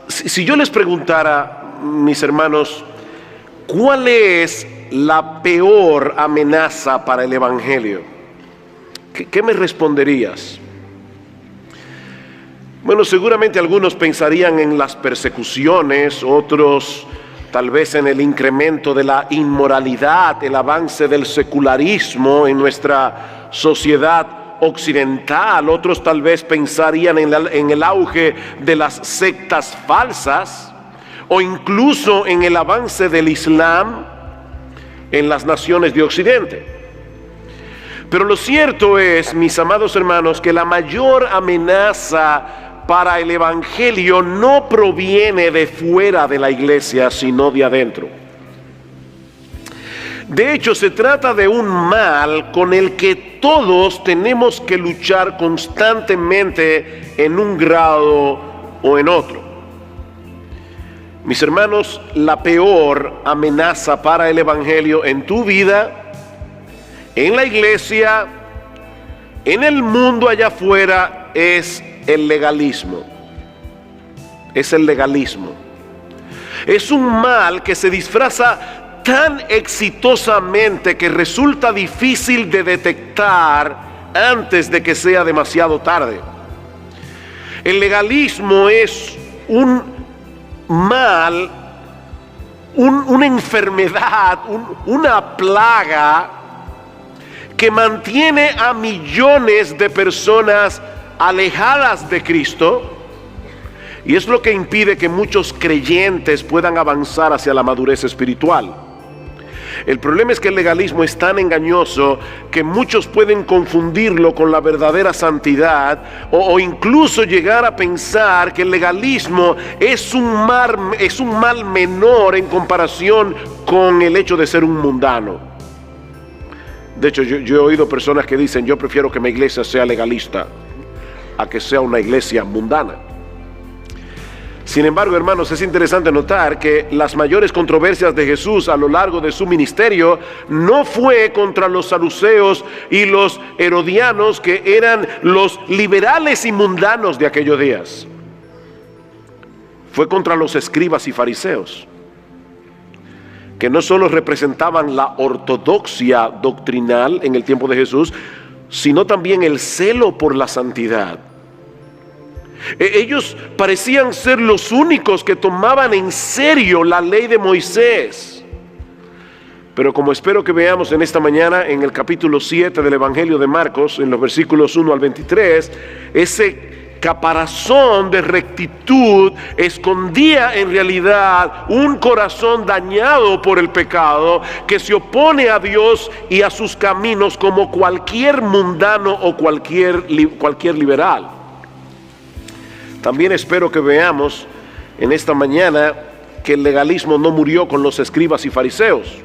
Si yo les preguntara, mis hermanos, ¿cuál es la peor amenaza para el Evangelio? ¿Qué me responderías? Bueno, seguramente algunos pensarían en las persecuciones, otros tal vez en el incremento de la inmoralidad, el avance del secularismo en nuestra sociedad occidental, otros tal vez pensarían en el auge de las sectas falsas, o incluso en el avance del Islam en las naciones de Occidente. Pero lo cierto es, mis amados hermanos, que la mayor amenaza para el Evangelio no proviene de fuera de la iglesia, sino de adentro. De hecho, se trata de un mal con el que todos tenemos que luchar constantemente en un grado o en otro. Mis hermanos, la peor amenaza para el Evangelio en tu vida, en la iglesia, en el mundo allá afuera, es el legalismo. Es el legalismo. Es un mal que se disfraza tan exitosamente que resulta difícil de detectar antes de que sea demasiado tarde. El legalismo es un mal, una enfermedad, una plaga que mantiene a millones de personas alejadas de Cristo, y es lo que impide que muchos creyentes puedan avanzar hacia la madurez espiritual. El problema es que el legalismo es tan engañoso que muchos pueden confundirlo con la verdadera santidad o incluso llegar a pensar que el legalismo es un mal menor en comparación con el hecho de ser un mundano. De hecho, yo he oído personas que dicen: yo prefiero que mi iglesia sea legalista a que sea una iglesia mundana. Sin embargo, hermanos, es interesante notar que las mayores controversias de Jesús a lo largo de su ministerio no fue contra los saduceos y los herodianos, que eran los liberales y mundanos de aquellos días. Fue contra los escribas y fariseos, que no solo representaban la ortodoxia doctrinal en el tiempo de Jesús, sino también el celo por la santidad. Ellos parecían ser los únicos que tomaban en serio la ley de Moisés. Pero como espero que veamos en esta mañana, en el capítulo 7 del Evangelio de Marcos, en los versículos 1 al 23, ese caparazón de rectitud escondía en realidad un corazón dañado por el pecado, que se opone a Dios y a sus caminos como cualquier mundano o cualquier liberal. También espero que veamos en esta mañana que el legalismo no murió con los escribas y fariseos,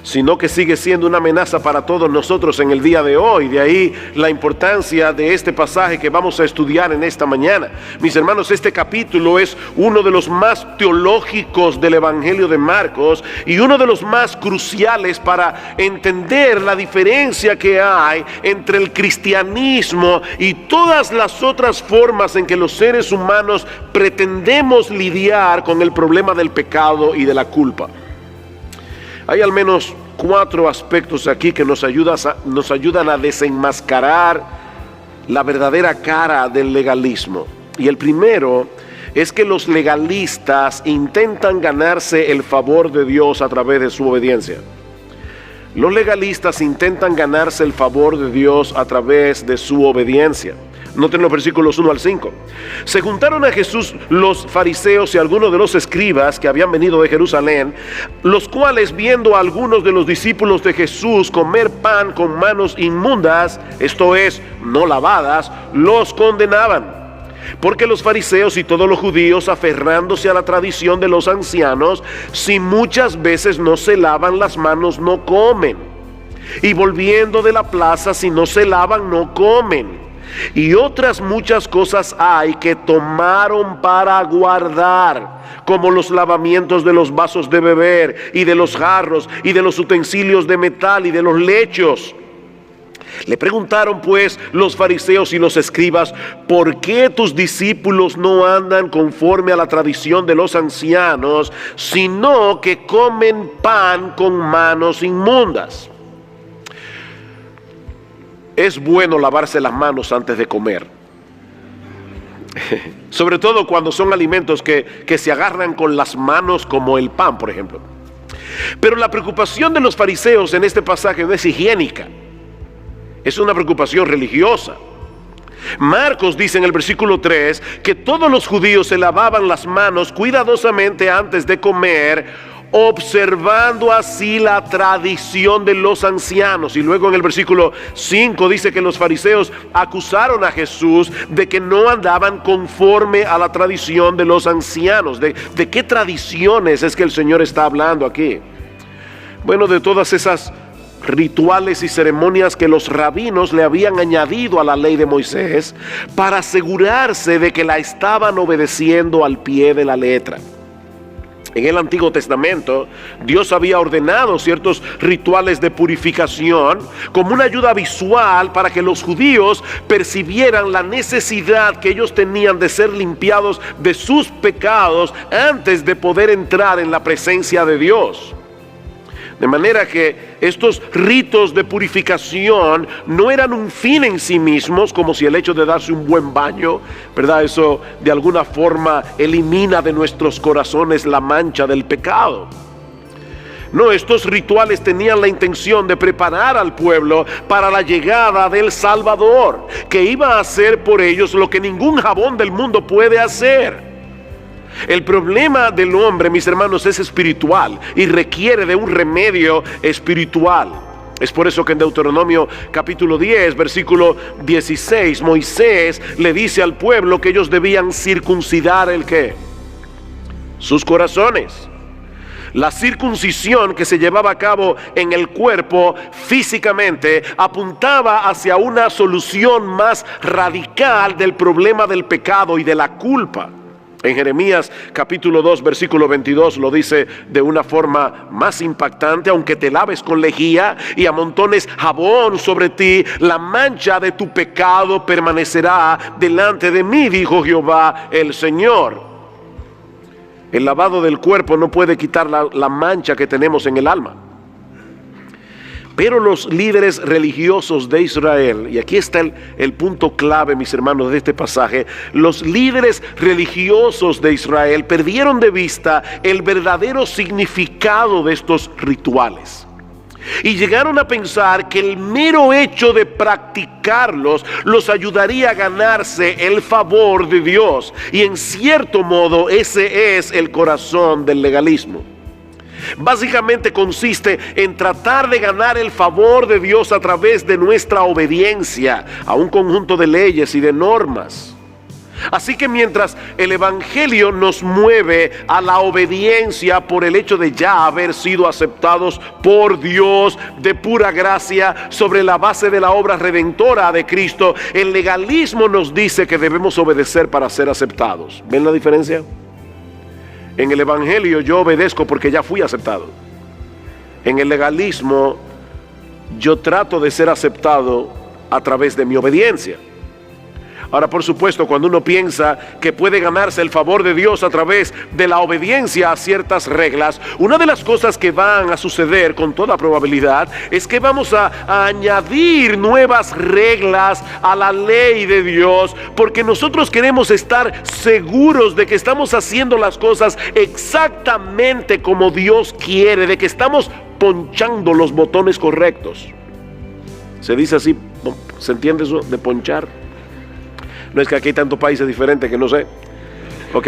sino que sigue siendo una amenaza para todos nosotros en el día de hoy. De ahí la importancia de este pasaje que vamos a estudiar en esta mañana. Mis hermanos, este capítulo es uno de los más teológicos del Evangelio de Marcos y uno de los más cruciales para entender la diferencia que hay entre el cristianismo y todas las otras formas en que los seres humanos pretendemos lidiar con el problema del pecado y de la culpa. Hay al menos 4 aspectos aquí que nos ayudan a desenmascarar la verdadera cara del legalismo. Y el primero es que los legalistas intentan ganarse el favor de Dios a través de su obediencia. Los legalistas intentan ganarse el favor de Dios a través de su obediencia. Noten los versículos 1 al 5. Se juntaron a Jesús los fariseos y algunos de los escribas que habían venido de Jerusalén, los cuales, viendo a algunos de los discípulos de Jesús comer pan con manos inmundas, esto es, no lavadas, los condenaban. Porque los fariseos y todos los judíos, aferrándose a la tradición de los ancianos, si muchas veces no se lavan las manos, no comen. Y volviendo de la plaza, si no se lavan, no comen. Y otras muchas cosas hay que tomaron para guardar, como los lavamientos de los vasos de beber y de los jarros y de los utensilios de metal y de los lechos. Le preguntaron pues los fariseos y los escribas: ¿por qué tus discípulos no andan conforme a la tradición de los ancianos, sino que comen pan con manos inmundas? Es bueno lavarse las manos antes de comer, sobre todo cuando son alimentos que se agarran con las manos, como el pan, por ejemplo. Pero la preocupación de los fariseos en este pasaje no es higiénica, es una preocupación religiosa. Marcos dice en el versículo 3 que todos los judíos se lavaban las manos cuidadosamente antes de comer, observando así la tradición de los ancianos. Y luego en el versículo 5 dice que los fariseos acusaron a Jesús de que no andaban conforme a la tradición de los ancianos. ¿De qué tradiciones es que el Señor está hablando aquí? Bueno, de todas esas rituales y ceremonias que los rabinos le habían añadido a la ley de Moisés para asegurarse de que la estaban obedeciendo al pie de la letra. En el Antiguo Testamento, Dios había ordenado ciertos rituales de purificación como una ayuda visual para que los judíos percibieran la necesidad que ellos tenían de ser limpiados de sus pecados antes de poder entrar en la presencia de Dios. De manera que estos ritos de purificación no eran un fin en sí mismos, como si el hecho de darse un buen baño, ¿verdad?, eso de alguna forma elimina de nuestros corazones la mancha del pecado. No, estos rituales tenían la intención de preparar al pueblo para la llegada del Salvador, que iba a hacer por ellos lo que ningún jabón del mundo puede hacer. El problema del hombre, mis hermanos, es espiritual y requiere de un remedio espiritual. Es por eso que en Deuteronomio capítulo 10, versículo 16, Moisés le dice al pueblo que ellos debían circuncidar ¿el qué? Sus corazones. La circuncisión que se llevaba a cabo en el cuerpo físicamente apuntaba hacia una solución más radical del problema del pecado y de la culpa. En Jeremías capítulo 2 versículo 22 lo dice de una forma más impactante: aunque te laves con lejía y amontones jabón sobre ti, la mancha de tu pecado permanecerá delante de mí, dijo Jehová el Señor. El lavado del cuerpo no puede quitar la mancha que tenemos en el alma. Pero los líderes religiosos de Israel, y aquí está el punto clave, mis hermanos, de este pasaje: los líderes religiosos de Israel perdieron de vista el verdadero significado de estos rituales. Y llegaron a pensar que el mero hecho de practicarlos los ayudaría a ganarse el favor de Dios. Y en cierto modo ese es el corazón del legalismo. Básicamente consiste en tratar de ganar el favor de Dios a través de nuestra obediencia a un conjunto de leyes y de normas. Así que mientras el Evangelio nos mueve a la obediencia por el hecho de ya haber sido aceptados por Dios de pura gracia sobre la base de la obra redentora de Cristo, el legalismo nos dice que debemos obedecer para ser aceptados. ¿Ven la diferencia? En el Evangelio yo obedezco porque ya fui aceptado. En el legalismo yo trato de ser aceptado a través de mi obediencia. Ahora, por supuesto, cuando uno piensa que puede ganarse el favor de Dios a través de la obediencia a ciertas reglas, una de las cosas que van a suceder con toda probabilidad es que vamos a añadir nuevas reglas a la ley de Dios, porque nosotros queremos estar seguros de que estamos haciendo las cosas exactamente como Dios quiere, de que estamos ponchando los botones correctos. ¿Se dice así? ¿Se entiende eso de ponchar? No es que aquí hay tantos países diferentes que no sé. Ok.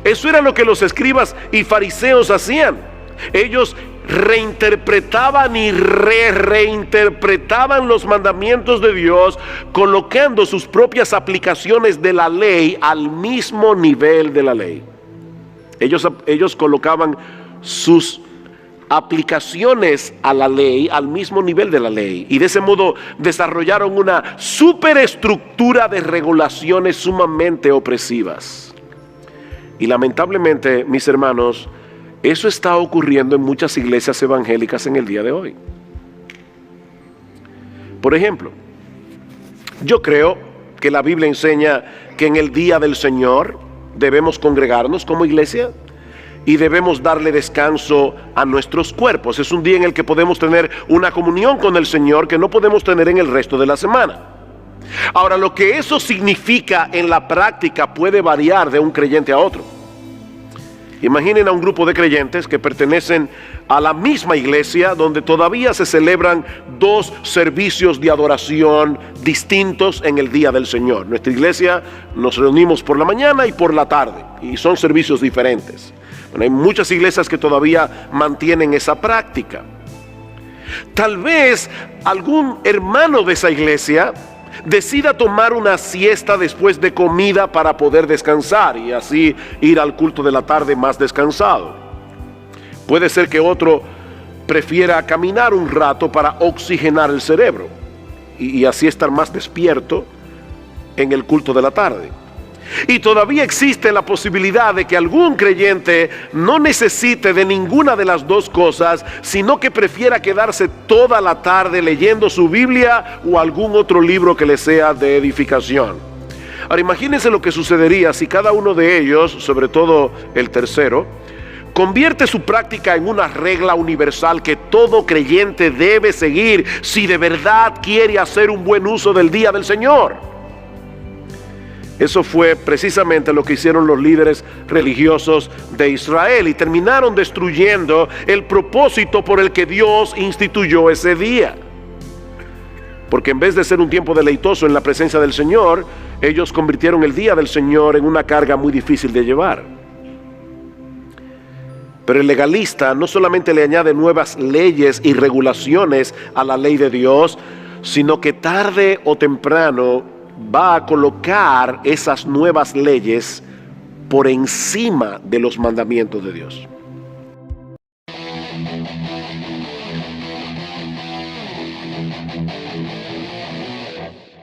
Eso era lo que los escribas y fariseos hacían. Ellos reinterpretaban y reinterpretaban los mandamientos de Dios, colocando sus propias aplicaciones de la ley al mismo nivel de la ley. Ellos colocaban sus aplicaciones a la ley al mismo nivel de la ley, y de ese modo desarrollaron una superestructura de regulaciones sumamente opresivas. Y lamentablemente, mis hermanos, eso está ocurriendo en muchas iglesias evangélicas en el día de hoy. Por ejemplo, yo creo que la Biblia enseña que en el día del Señor debemos congregarnos como iglesia y debemos darle descanso a nuestros cuerpos. Es un día en el que podemos tener una comunión con el Señor que no podemos tener en el resto de la semana. Ahora, lo que eso significa en la práctica puede variar de un creyente a otro. Imaginen a un grupo de creyentes que pertenecen a la misma iglesia donde todavía se celebran dos servicios de adoración distintos en el día del Señor. Nuestra iglesia nos reunimos por la mañana y por la tarde y son servicios diferentes. Bueno, hay muchas iglesias que todavía mantienen esa práctica. Tal vez algún hermano de esa iglesia decida tomar una siesta después de comida para poder descansar y así ir al culto de la tarde más descansado. Puede ser que otro prefiera caminar un rato para oxigenar el cerebro y así estar más despierto en el culto de la tarde. Y todavía existe la posibilidad de que algún creyente no necesite de ninguna de las dos cosas, sino que prefiera quedarse toda la tarde leyendo su Biblia o algún otro libro que le sea de edificación. Ahora imagínense lo que sucedería si cada uno de ellos, sobre todo el tercero, convierte su práctica en una regla universal que todo creyente debe seguir si de verdad quiere hacer un buen uso del día del Señor. Eso fue precisamente lo que hicieron los líderes religiosos de Israel y terminaron destruyendo el propósito por el que Dios instituyó ese día. Porque en vez de ser un tiempo deleitoso en la presencia del Señor, ellos convirtieron el día del Señor en una carga muy difícil de llevar. Pero el legalista no solamente le añade nuevas leyes y regulaciones a la ley de Dios, sino que tarde o temprano va a colocar esas nuevas leyes por encima de los mandamientos de Dios.